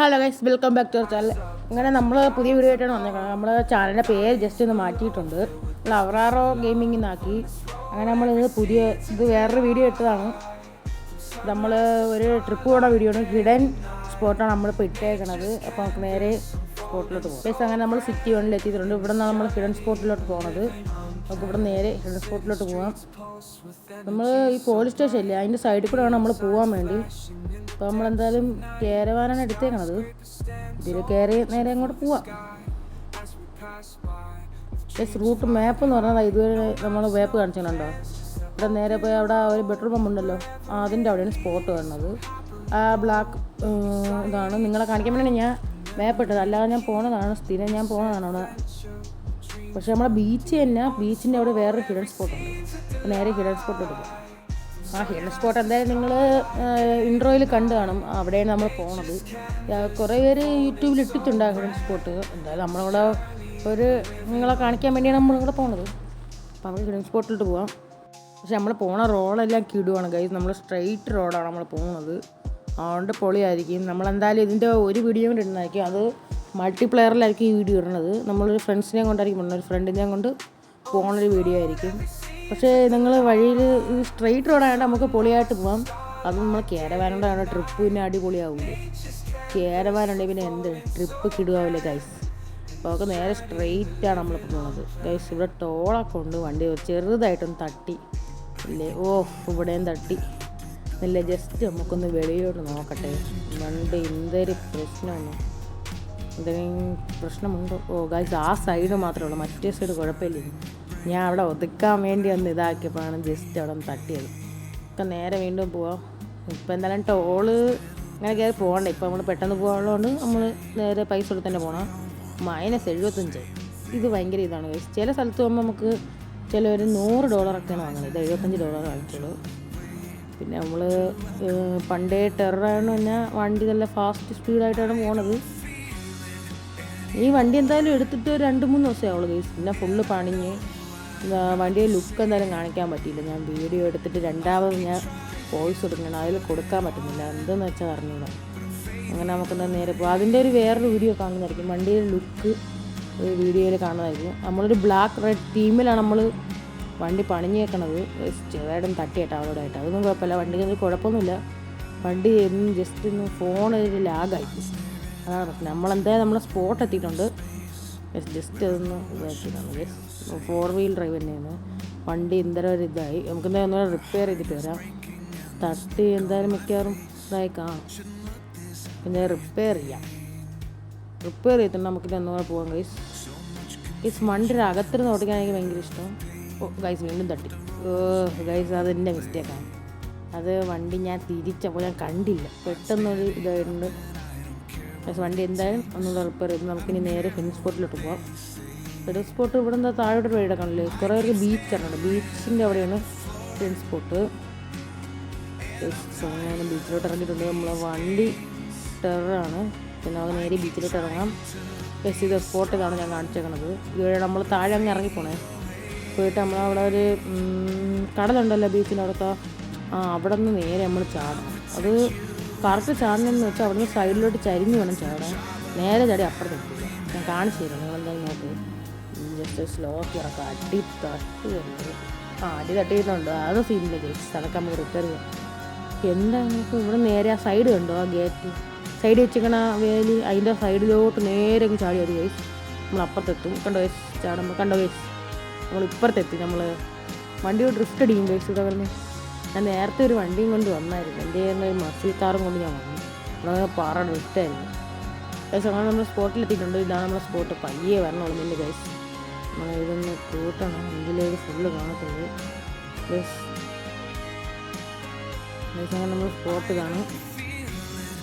Hello guys, welcome back to our channel. അങ്ങനെ നമ്മൾ പുതിയ വീഡിയോ ആയിട്ടാണ് വന്നേക്കുന്നത്. നമ്മൾ ചാനലിൻ്റെ പേര് ജസ്റ്റ് ഒന്ന് മാറ്റിയിട്ടുണ്ട്. നമ്മൾ അവറാറോ ഗെയിമിംഗ് എന്നാക്കി. അങ്ങനെ ഇത് വേറൊരു വീഡിയോ ഇട്ടതാണ്. നമ്മൾ ഒരു ട്രിപ്പ് പോകുന്ന വീഡിയോ ആണ്. ഹിഡൻ സ്പോട്ടാണ് നമ്മളിപ്പോൾ ഇട്ടേക്കണത്. അപ്പോൾ നമുക്ക് നേരെ സ്പോട്ടിലോട്ട് പോകും. ഗൈസ്, അങ്ങനെ നമ്മൾ സിറ്റി 1 എത്തിയിട്ടുണ്ട്. ഇവിടെ നിന്നാണ് നമ്മൾ ഹിഡൻ സ്പോട്ടിലോട്ട് പോകുന്നത്. നമുക്ക് ഇവിടെ നേരെ ഹിഡൻ സ്പോട്ടിലോട്ട് പോകാം. നമ്മൾ ഈ പോലീസ് സ്റ്റേഷൻ ഇല്ലേ, അതിൻ്റെ സൈഡിൽ കൂടെ വേണം നമ്മൾ പോകാൻ വേണ്ടി. അപ്പോൾ നമ്മളെന്തായാലും കേരവാനാണ് എടുത്തേക്കണത്. ഇതിൽ കയറി നേരെ അങ്ങോട്ട് പോവാം. റൂട്ട് മാപ്പ് എന്ന് പറഞ്ഞാൽ ഇതുവരെ നമ്മൾ മാപ്പ് കാണിച്ചിട്ടുണ്ടോ. ഇവിടെ നേരെ പോയി അവിടെ ഒരു പെട്രോൾ പമ്പ് ഉണ്ടല്ലോ, അതിൻ്റെ അവിടെയാണ് സ്പോട്ട് വരുന്നത്. ആ ബ്ലാക്ക് ഇതാണ് നിങ്ങളെ കാണിക്കാൻ വേണ്ടിയാണ് ഞാൻ മാപ്പ് ഇട്ടത്. അല്ലാതെ ഞാൻ പോണതാണ്, സ്ഥിരം ഞാൻ പോണതാണ് അവിടെ. പക്ഷെ നമ്മളെ ബീച്ച് തന്നെ, ബീച്ചിൻ്റെ അവിടെ വേറൊരു ഹിഡൻ സ്പോട്ടുണ്ട്. അപ്പോൾ നേരെ ഹിഡൻ സ്പോട്ടിലോട്ട് പോകും. ആ ഹിഡൻ സ്പോട്ട് എന്തായാലും നിങ്ങൾ ഇൻട്രോയിൽ കണ്ടു കാണും. അവിടെയാണ് നമ്മൾ പോണത്. കുറേ പേര് യൂട്യൂബിൽ ഇട്ടിട്ടുണ്ട് ആ ഹിഡൻ സ്പോട്ട്. എന്തായാലും നമ്മളിവിടെ നിങ്ങളെ കാണിക്കാൻ വേണ്ടിയാണ് നമ്മളിവിടെ പോണത്. അപ്പോൾ നമ്മൾ ഹിഡൻ സ്പോട്ടിലോട്ട് പോകാം. പക്ഷെ നമ്മൾ പോണ റോഡെല്ലാം കിടുവാണ് ഗൈസ്. നമ്മൾ സ്ട്രെയിറ്റ് റോഡാണ് നമ്മൾ പോകുന്നത്. അതുകൊണ്ട് പൊളിയായിരിക്കും. നമ്മളെന്തായാലും ഇതിൻ്റെ ഒരു വീഡിയോ കൊണ്ട് ഇടുന്നതായിരിക്കും. അത് മൾട്ടിപ്ലെയറിലായിരിക്കും ഈ വീഡിയോ ഇടുന്നത്. നമ്മളൊരു ഫ്രണ്ട്സിനെയും കൊണ്ടായിരിക്കും പോകുന്നത്. ഒരു ഫ്രണ്ടിനെയും കൊണ്ട് പോകുന്നൊരു വീഡിയോ ആയിരിക്കും. പക്ഷേ നിങ്ങൾ വഴിയിൽ ഈ സ്ട്രെയിറ്റ് റോഡായതുകൊണ്ട് നമുക്ക് പൊളിയായിട്ട് പോകാം. അത് നമ്മൾ കേരവാനുണ്ടാണ് ട്രിപ്പ് പിന്നെ അടിപൊളിയാവില്ലേ. കേരവാനുണ്ടെങ്കിൽ പിന്നെ എന്ത് ട്രിപ്പ് കിടുവാവില്ലേ ഗൈസ്. അപ്പോൾ നമുക്ക് നേരെ സ്ട്രെയിറ്റാണ് നമ്മൾ പോകുന്നത് ഗൈസ്. ഇവിടെ ടോളൊക്കെ ഉണ്ട്. വണ്ടി ചെറുതായിട്ടൊന്ന് തട്ടി ഇല്ലേ. ഇവിടെയും തട്ടി ഇല്ല. ജസ്റ്റ് നമുക്കൊന്ന് വെളിയിലോട്ട് നോക്കട്ടെ. വണ്ടി എന്തൊരു എന്തെങ്കിലും പ്രശ്നമുണ്ടോ? ഗൈസ്, ആ സൈഡ് മാത്രമേ ഉള്ളൂ, മറ്റേ സൈഡ് കുഴപ്പമില്ല. ഞാൻ അവിടെ ഒതുക്കാൻ വേണ്ടി ഒന്ന് ഇതാക്കിയപ്പോഴാണ് ജസ്റ്റ് അവിടെ ഒന്ന് തട്ടിയത്. ഒക്കെ നേരെ വീണ്ടും പോവാം. ഇപ്പോൾ എന്തായാലും ടോള് അങ്ങനെ കയറി പോകണ്ട. ഇപ്പോൾ നമ്മൾ പെട്ടെന്ന് പോകാനുള്ളതുകൊണ്ട് നമ്മൾ നേരെ പൈസ കൊടുത്ത് തന്നെ പോകണം. -75. ഇത് ഭയങ്കര ഇതാണ് ഗൈസ്. ചില സ്ഥലത്ത് പോകുമ്പോൾ നമുക്ക് ചിലവർ $100 വാങ്ങുന്നത്. ഇത് $75 വാങ്ങിച്ചുള്ളൂ. പിന്നെ നമ്മൾ പണ്ടേ ടെററാണ് പറഞ്ഞാൽ വണ്ടി നല്ല ഫാസ്റ്റ് സ്പീഡായിട്ടാണ് പോണത്. ഈ വണ്ടി എന്തായാലും എടുത്തിട്ട് 2-3 ദിവസമേ ആവുള്ളൂ ഗൈസ്. പിന്നെ ഫുള്ള് പണിഞ്ഞ് വണ്ടിയുടെ ലുക്ക് എന്തായാലും കാണിക്കാൻ പറ്റിയില്ല. ഞാൻ വീഡിയോ എടുത്തിട്ട് രണ്ടാമത് ഞാൻ വോയിസ് കൊടുക്കണം, അതിൽ കൊടുക്കാൻ പറ്റുന്നില്ല. എന്തെന്ന് വെച്ചാൽ അറിഞ്ഞില്ല. അങ്ങനെ നമുക്കെന്താ നേരെ പോകും. അതിൻ്റെ വേറൊരു വീഡിയോ കാണുന്നതായിരിക്കും. വണ്ടിയുടെ ലുക്ക് വീഡിയോയിൽ കാണുന്നതായിരിക്കും. നമ്മളൊരു ബ്ലാക്ക് റെഡ് തീമിലാണ് നമ്മൾ വണ്ടി പണിഞ്ഞേക്കണത്. ചെറുതായിട്ടും തട്ടിയിട്ടാണ് അവരോടായിട്ട്. അതൊന്നും കുഴപ്പമില്ല. വണ്ടിക്ക് കുഴപ്പമൊന്നുമില്ല. വണ്ടി ജസ്റ്റ് ഒന്ന് ഫോണിൽ ലാഗായി. അതാണ് പ്രശ്നം. നമ്മളെന്തായാലും നമ്മൾ സ്പോട്ട് എത്തിയിട്ടുണ്ട്. ജസ്റ്റ് അതൊന്ന് ഇതാക്കിയതാണ്. 4 വീൽ ഡ്രൈവ് തന്നെയാണ് വണ്ടി. എന്തര ഒരു ഇതായി. നമുക്ക് എന്തായാലും ഒന്നുകൂടെ റിപ്പയർ ചെയ്തിട്ട് വരാം. തട്ടി എന്തായാലും മിക്കവാറും ഇതായി കാണും. പിന്നെ റിപ്പയർ ചെയ്യാം. റിപ്പയർ ചെയ്തിട്ടുണ്ട്. നമുക്കിത് ഒന്നുകൂടെ പോകാം ഗൈസ്. വണ്ടിയുടെ അകത്തിരുന്ന് ഓടിക്കാൻ എനിക്ക് ഭയങ്കര ഇഷ്ടം. ഗൈസ്, വീണ്ടും തട്ടി. ഗൈസ്, അതെൻ്റെ മിസ്റ്റേക്കാണ്. അത് വണ്ടി ഞാൻ തിരിച്ചപ്പോൾ ഞാൻ കണ്ടില്ല. പെട്ടെന്നൊരു ഇതായിട്ടുണ്ട്. വണ്ടി എന്തായാലും ഒന്നുകൂടെ റിപ്പയർ ചെയ്ത് നമുക്കിനി നേരെ ഹിഡൻ സ്പോട്ടിലോട്ട് പോകാം. ഹിഡൻ സ്പോട്ട് ഇവിടെ എന്താ താഴോട്ടൊരു വഴിയുടെ കാണില്ലേ. കുറേ പേർക്ക് ബീച്ചാണ്. ബീച്ചിൻ്റെ അവിടെയാണ് ഹിഡൻ സ്പോട്ട്. അങ്ങനെ ബീച്ചിലോട്ട് ഇറങ്ങിയിട്ടുണ്ട്. നമ്മളെ വണ്ടി ടെററാണ്. പിന്നെ നമുക്ക് നേരെ ബീച്ചിലോട്ട് ഇറങ്ങാം. ഇത് സ്പോട്ട് ഇതാണ് ഞാൻ കാണിച്ചേക്കണത്. ഇതുവരെ നമ്മൾ താഴെ അങ്ങ് ഇറങ്ങിപ്പോണേ. പോയിട്ട് നമ്മളവിടെ ഒരു കടലുണ്ടല്ലോ ബീച്ചിൻ്റെ അവിടുത്തെ, അവിടെ നിന്ന് നേരെ നമ്മൾ ചാടും. അത് കറക്റ്റ് ചാടണമെന്ന് വെച്ചാൽ അവിടെ നിന്ന് സൈഡിലോട്ട് ചരിഞ്ഞ് വേണം ചാടാൻ. നേരെ ചാടി അപ്പുറത്ത് എത്തില്ല. ഞാൻ കാണിച്ചു തരാം. നിങ്ങളെന്തായാലും നോക്ക്. ജസ്റ്റ് സ്ലോ ഇറക്കാം. അടി തട്ടിയിട്ടുണ്ട്. അത് സീനില്ല ഗൈസ്. അതൊക്കെ നമുക്ക് റിപ്പയർ ചെയ്യാം. എന്താ നമുക്ക് ഇവിടെ നേരെ ആ സൈഡ് കണ്ടോ, ആ ഗേറ്റ് സൈഡ് വെച്ചിരിക്കണ വേലി, അതിൻ്റെ സൈഡിലോട്ട് നേരെ ചാടി വരും ഗൈസ്. നമ്മൾ അപ്പുറത്തെത്തും. കണ്ടോ ഗൈസ് ചാടുമ്പോൾ. കണ്ടോ ഗൈസ്, നമ്മൾ ഇപ്പുറത്തെത്തി. നമ്മൾ വണ്ടി ഡ്രിഫ്റ്റ് അടിക്കും ഗൈസ്. ഇവിടെ പറഞ്ഞ് ഞാൻ നേരത്തെ ഒരു വണ്ടിയും കൊണ്ട് വന്നായിരുന്നു. എൻ്റെ ഒരു മസിൽ കാറും കൊണ്ട് ഞാൻ വന്നു. അവിടെ പാറ ഡ്രിഫ്റ്റായിരുന്നു ഗൈസ്. അങ്ങനെ നമ്മൾ സ്പോട്ടിലെത്തിയിട്ടുണ്ട്. ഇതാണ് നമ്മുടെ സ്പോട്ട്. പയ്യെ വരണുള്ളൂ നിൻ്റെ ഗൈസ്. നമ്മൾ ഇതൊന്ന് കൂട്ടണം, ഇതിലേക്ക് ഫുള്ള് കാണത്തുള്ളൂ ഗൈസ്. അങ്ങനെ നമ്മൾ സ്പോട്ട് കാണും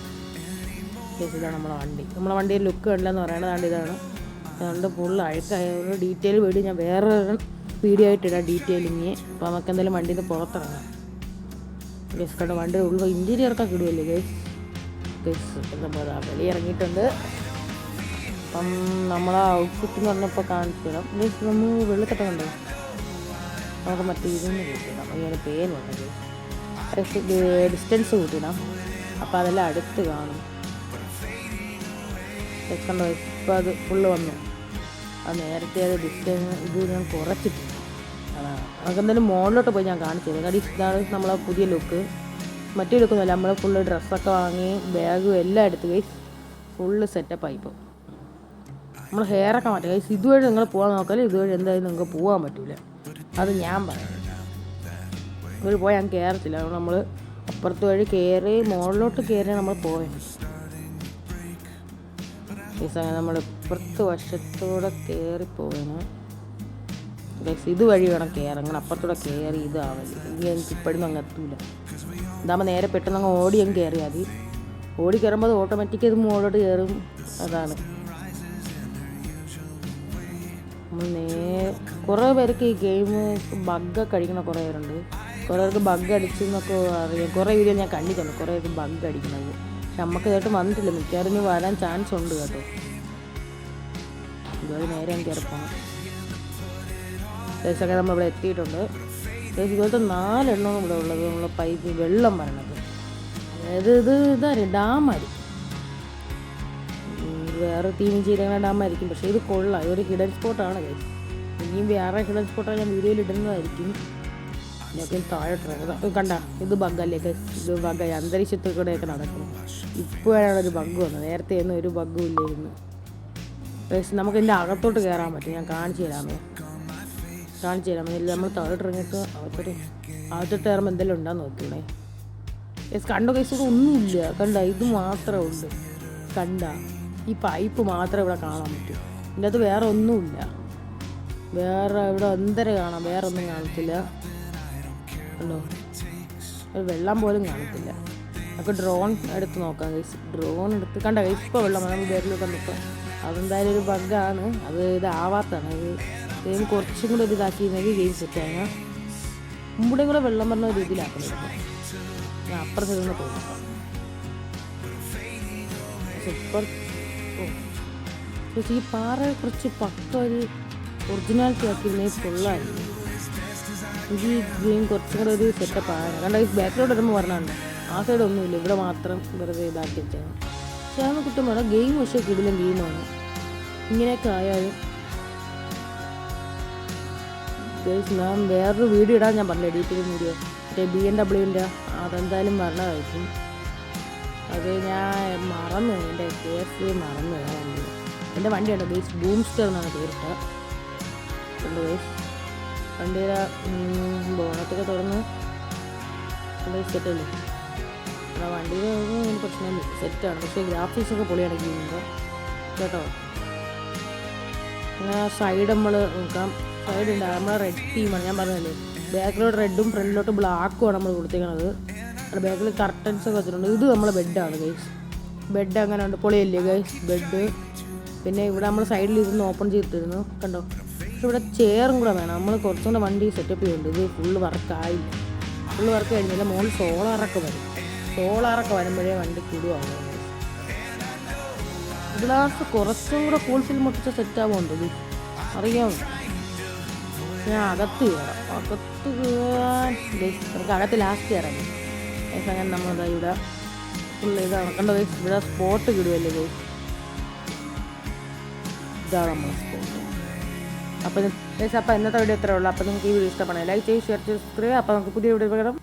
ഗൈസ്. ഇതാണ് നമ്മളെ വണ്ടി. നമ്മളെ വണ്ടിയുടെ ലുക്ക് കണ്ടില്ലെന്ന് പറയണതാണ്. ഇതാണ്. അതുകൊണ്ട് ഫുള്ള് അഴുക്കായ ഒരു ഡീറ്റെയിൽ വീഡിയോ ഞാൻ വേറെ വീഡിയോ ആയിട്ടിടാം, ഡീറ്റെയിലിങ്. അപ്പോൾ നമുക്ക് എന്തായാലും വണ്ടീൻ്റെ പുറത്തിറങ്ങാം ഗൈസ്. കണ്ട വണ്ടി ഇൻറ്റീരിയറൊക്കെ കിടുമല്ലേ ഗൈസ്. എന്താ പറയുക, വെളി ഇറങ്ങിയിട്ടുണ്ട്. അപ്പം നമ്മളെ ഔട്ട്ഫിറ്റ് എന്ന് പറഞ്ഞപ്പോൾ കാണിച്ചു തരാം ഗൈസ്. നമ്മൾ വെള്ളത്തട്ട കണ്ടോ, നമുക്ക് മറ്റേ ഇതൊന്ന് കൂട്ടിയിടാം. ഇങ്ങനെ പേര് വന്നത് ഡിസ്റ്റൻസ് കൂട്ടിയിടാം. അപ്പോൾ അതെല്ലാം അടുത്ത് കാണും. കണ്ടോ ഇപ്പോൾ അത് ഫുള്ള് വന്നു. അത് നേരത്തെ അത് ഡിസ്റ്റൻസ് ഇത് ഞാൻ കുറച്ചിട്ട് അതാണ്. നമുക്ക് എന്തായാലും മുകളിലോട്ട് പോയി ഞാൻ കാണിച്ചത്. കാര്യം ഇതാണ് നമ്മളെ പുതിയ ലുക്ക്. മറ്റേ ലുക്കൊന്നുമല്ല, നമ്മൾ ഫുള്ള് ഡ്രസ്സൊക്കെ വാങ്ങി ബാഗും എല്ലാം എടുത്ത് ഗൈസ് ഫുള്ള് സെറ്റപ്പായി. ഇപ്പോൾ നമ്മൾ ഹെയറൊക്കെ മാറ്റും ഗൈസ്. ഇതുവഴി നിങ്ങൾ പോകാൻ നോക്കാലും ഇതുവഴി എന്തായാലും നിങ്ങൾക്ക് പോകാൻ പറ്റില്ല. അത് ഞാൻ പറയാം. ഇവർ പോയി ഞാൻ കയറത്തില്ല. നമ്മൾ അപ്പുറത്ത് വഴി കയറി മുകളിലോട്ട് കയറി നമ്മൾ പോയത്. ഈ സമയം നമ്മൾ ഇപ്പുറത്ത് വശത്തൂടെ കയറിപ്പോവാണ് ഗൈസ്. ഇതുവഴി വേണം കയറങ്ങനെ, അപ്പുറത്തൂടെ കയറി ഇതാവല്. ഇനി എനിക്ക് ഇപ്പോഴൊന്നും അങ്ങ് എത്തൂല. ഇതാകുമ്പോൾ നേരെ പെട്ടെന്ന് അങ്ങ് ഓടി അങ്ങ് കയറിയാൽ മതി. ഓടി കയറുമ്പോൾ അത് ഓട്ടോമാറ്റിക് ഇത് മുകളിലോട്ട് കയറും. അതാണ് നമ്മൾ കുറേ പേർക്ക് ഈ ഗെയിം ബഗ്ഗൊക്കെ അടിക്കണ കുറേ പേരുണ്ട്. കുറേ പേർക്ക് ബഗ് അടിച്ചെന്നൊക്കെ അറിയാം. കുറേ വീഡിയോ ഞാൻ കണ്ടിട്ടുണ്ട് കുറേ പേർക്ക് ബഗ് അടിക്കണത്. പക്ഷെ നമുക്ക് ഇതായിട്ട് വന്നിട്ടില്ല. മിക്കവാറും ഇനി വരാൻ ചാൻസ് ഉണ്ട് കേട്ടോ. ഇതുവരെ നേരെ ഞാൻ കയറിപ്പോണം. ദിവസമൊക്കെ നമ്മളിവിടെ എത്തിയിട്ടുണ്ട്. ഇതുപോലത്തെ 4 എണ്ണമാണ് ഇവിടെ ഉള്ളത്. നമ്മളെ പൈപ്പ് വെള്ളം വരണത്. അതായത് ഇതറിയാം ഡാമായിരിക്കും. വേറെ ടീമിൽ ചെയ്തിരിക്കുന്ന ഡാമായിരിക്കും. പക്ഷേ ഇത് കൊള്ളാം. ഇതൊരു ഹിഡൻ സ്പോട്ടാണ് ഗൈസ്. ഇനിയും വേറെ ഹിഡൻ സ്പോട്ടാണ് ഞാൻ വീഡിയോയിൽ ഇടുന്നതായിരിക്കും. ഇതൊക്കെ താഴോട്ട് കണ്ട ഇത് ബഗ്ഗല്ലേ ഗൈസ്. ഇത് ബഗ്ഗായി അന്തരീക്ഷത്തിൽ കൂടെയൊക്കെ നടക്കുന്നു. ഇപ്പോഴാണ് ഒരു ബഗ് വന്നത്. നേരത്തെ ഒന്നും ഒരു ബഗ്ഗും ഇല്ലായിരുന്നു ഗൈസ്. നമുക്ക് ഇതിൻ്റെ അകത്തോട്ട് കയറാൻ പറ്റും. ഞാൻ കാണിച്ചു തരാമേ. ഇല്ല നമ്മൾ താഴോട്ട് ഇറങ്ങിയിട്ട് അകത്തോട്ട് കയറുമ്പോൾ എന്തെങ്കിലും ഉണ്ടാന്ന് നോക്കണേ ഗൈസ്. കണ്ടോ ഗൈസ്, ഇവിടെ ഒന്നുമില്ല. കണ്ട ഇത് മാത്രമേ ഉള്ളൂ. കണ്ട ഈ പൈപ്പ് മാത്രമേ ഇവിടെ കാണാൻ പറ്റൂ. ഇതിൻ്റെ അകത്ത് വേറെ ഒന്നുമില്ല. വേറെ ഇവിടെ എന്തര കാണാം, വേറെ ഒന്നും കാണത്തില്ല. കണ്ടോ ഒരു വെള്ളം പോലും കാണത്തില്ല. നമുക്ക് ഡ്രോൺ എടുത്ത് നോക്കാം ഗൈസ്. ഡ്രോൺ എടുത്ത് കണ്ട ഗൈസ് ഇപ്പോൾ വെള്ളം നമ്മൾ വേറിലൊക്കെ നിൽക്കാം. അതെന്തായാലും ഒരു ബഗ്ഗാണ്. അത് ഇതാവാത്തതാണ്. അത് ഗെയിം കുറച്ചും കൂടെ ഒരു ഇതാക്കിയിരുന്നെങ്കിൽ ഗെയിം സെറ്റാണ്. മുമ്പുടെയും കൂടെ വെള്ളം പറഞ്ഞ രീതിയിലാക്കുന്നത്. ഞാൻ അപ്പുറത്ത് നിന്ന് പോയി നോക്കാം. സൂപ്പർ. ഈ പാറയെ കുറിച്ച് പക്ക ഒരു ഒറിജിനാലിറ്റി ആക്കിയിരുന്നെങ്കിൽ ഫുള്ളായിരുന്നു. എനിക്ക് ഈ ഗെയിം കുറച്ചും കൂടെ ഒരു സെറ്റപ്പാണ്. കണ്ട ഈ ബാക്കിലോട്ട് വരുമ്പോൾ പറഞ്ഞാണ്ട് ആ സൈഡ് ഒന്നുമില്ല. ഇവിടെ മാത്രം വെറുതെ ഇതാക്കി വെച്ചാണ്. പക്ഷേ അതൊന്നും കുറ്റം വേണം. ഗെയിം പക്ഷേ കിടിലൻ ഗെയിമാണ്. ഇങ്ങനെയൊക്കെ ആയാലും ഗൈസ് ഞാൻ വേറൊരു വീഡിയോ ഇടാൻ ഞാൻ പറഞ്ഞു. എഡിറ്റിംഗ് വീഡിയോ മറ്റേ BMW അതെന്തായാലും വരണമായിരിക്കും. അത് ഞാൻ മറന്നു. എൻ്റെ കേസ് മറന്നു. എൻ്റെ വണ്ടിയുണ്ട് ഗൈസ്. ബൂംസ്റ്റർ എന്നാണ് പേരിട്ട. ഉണ്ട് ഗൈസ്. വണ്ടിയുടെ ബോണറ്റൊക്കെ തുറന്ന് സെറ്റല്ലേ. ആ വണ്ടിയിൽ പ്രശ്നമില്ല, സെറ്റാണ്. പക്ഷേ ഗ്രാഫിക്സൊക്കെ പൊളിയാണ് ഗെയിമിൻ്റെ കേട്ടോ. അങ്ങനെ സൈഡ് നമ്മൾ നോക്കാം. സൈഡുണ്ട്. നമ്മളെ റെഡ് ടീമാണ് ഞാൻ പറഞ്ഞല്ലേ. ബാക്കിലോട്ട് റെഡും ഫ്രണ്ടിലോട്ട് ബ്ലാക്കുമാണ് നമ്മൾ കൊടുത്തേക്കണത്. അവിടെ ബാക്കിൽ കർട്ടൻസൊക്കെ വെച്ചിട്ടുണ്ട്. ഇത് നമ്മളെ ബെഡാണ് ഗൈസ്. ബെഡ് അങ്ങനെ ഉണ്ട്. പൊളിയല്ലേ ഗൈസ് ബെഡ്. പിന്നെ ഇവിടെ നമ്മൾ സൈഡിൽ ഇരുന്ന് ഓപ്പൺ ചെയ്തിരുന്നു കണ്ടോ. പക്ഷെ ഇവിടെ ചെയറും കൂടെ വേണം. നമ്മൾ കുറച്ചുകൂടെ വണ്ടി സെറ്റപ്പ് ചെയ്യുന്നുണ്ട്. ഇത് ഫുള്ള് വർക്കായില്ല. ഫുള്ള് വർക്ക് കഴിഞ്ഞില്ല. മുകളിൽ സോളാറൊക്കെ വരും. സോളാറൊക്കെ വരുമ്പോഴേ വണ്ടി കൂടുവാണ്. ഗ്ലാസ് കുറച്ചും കൂടെ കൂൾ ഫിലിം ഒട്ടിച്ച സെറ്റാവുന്നുണ്ട്. ഇത് അറിയാമോ. ഞാൻ അകത്ത് കയറാം. അകത്ത് കയറാൻ നമുക്ക് അകത്ത് ലാസ്റ്റ് കയറാം. അങ്ങനെ നമ്മളതാ ഇവിടെ ഫുള്ള് ഇതാണ് കണ്ടോ ഗൈസ്. ഇവിടെ സ്പോട്ട് കിടുവല്ലേ ഗൈസ്. ഇതാണ് നമ്മളെ സ്പോട്ട്. അപ്പോൾ ഗൈസ് അപ്പോൾ ഇന്നത്തെ വീഡിയോ ഇത്രേ ഉള്ളൂ. അപ്പോൾ നിങ്ങൾക്ക് ഈ വീഡിയോ ഇഷ്ടപ്പെടണം. ലൈക്ക് ചെയ്ത് ഷെയർ ചെയ്ത് സബ്സ്ക്രൈബ്. അപ്പോൾ നമുക്ക് പുതിയ വീഡിയോ കാണാം.